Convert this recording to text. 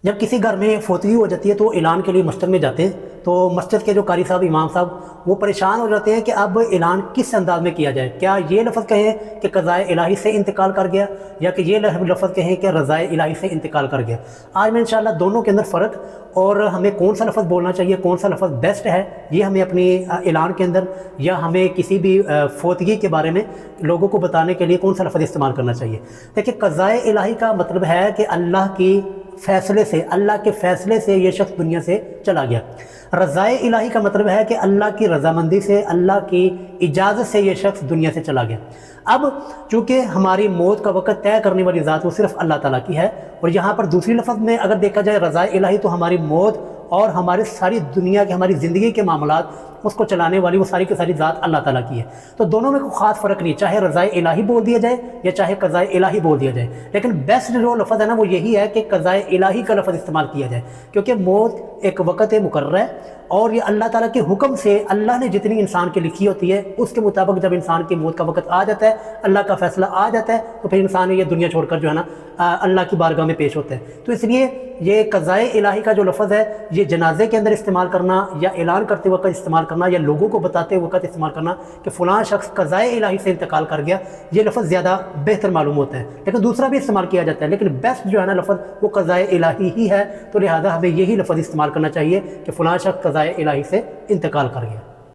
جب کسی گھر میں فوتگی ہو جاتی ہے تو اعلان کے لیے مسجد میں جاتے ہیں، تو مسجد کے جو قاری صاحب، امام صاحب، وہ پریشان ہو جاتے ہیں کہ اب اعلان کس انداز میں کیا جائے، کیا یہ لفظ کہیں کہ قضائے الہی سے انتقال کر گیا، یا کہ یہ لفظ کہیں کہ رضائے الہی سے انتقال کر گیا۔ آج میں انشاءاللہ دونوں کے اندر فرق اور ہمیں کون سا لفظ بولنا چاہیے، کون سا لفظ بیسٹ ہے، یہ ہمیں اپنی اعلان کے اندر یا ہمیں کسی بھی فوتگی کے بارے میں لوگوں کو بتانے کے لیے کون سا لفظ استعمال کرنا چاہیے۔ دیکھیں، قضائے الہی کا مطلب ہے کہ اللہ کی فیصلے سے، اللہ کے فیصلے سے یہ شخص دنیا سے چلا گیا۔ رضائے الہی کا مطلب ہے کہ اللہ کی رضامندی سے، اللہ کی اجازت سے یہ شخص دنیا سے چلا گیا۔ اب چونکہ ہماری موت کا وقت طے کرنے والی ذات وہ صرف اللہ تعالیٰ کی ہے، اور یہاں پر دوسری لفظ میں اگر دیکھا جائے رضائے الہی، تو ہماری موت اور ہماری ساری دنیا کے، ہماری زندگی کے معاملات، اس کو چلانے والی وہ ساری کی ساری ذات اللہ تعالیٰ کی ہے۔ تو دونوں میں کوئی خاص فرق نہیں، چاہے رضائے الہی بول دیا جائے یا چاہے قضائے الہی بول دیا جائے، لیکن بیسٹ جو لفظ ہے نا وہ یہی ہے کہ قضائے الہی کا لفظ استعمال کیا جائے، کیونکہ موت ایک وقت مقرر ہے، اور یہ اللہ تعالیٰ کے حکم سے اللہ نے جتنی انسان کی لکھی ہوتی ہے اس کے مطابق جب انسان کی موت کا وقت آ جاتا ہے، اللہ کا فیصلہ آ جاتا ہے، تو پھر انسان یہ دنیا چھوڑ کر جو ہے نا اللہ کی بارگاہ میں پیش ہوتا ہے۔ تو اس لیے یہ قضائے الہی کا جو لفظ ہے، یہ جنازے کے اندر استعمال کرنا یا اعلان کرتے وقت استعمال کرنا یا لوگوں کو بتاتے وقت استعمال کرنا کہ فلاں شخص قضائے الہی سے انتقال کر گیا، یہ لفظ زیادہ بہتر معلوم ہوتا ہے۔ لیکن دوسرا بھی استعمال کیا جاتا ہے، لیکن بیسٹ جو ہے نا لفظ وہ قضائے الہی ہی ہے، تو لہذا ہمیں یہی لفظ استعمال کرنا چاہیے کہ فلاں شخص قضائے الہی سے انتقال کر گیا۔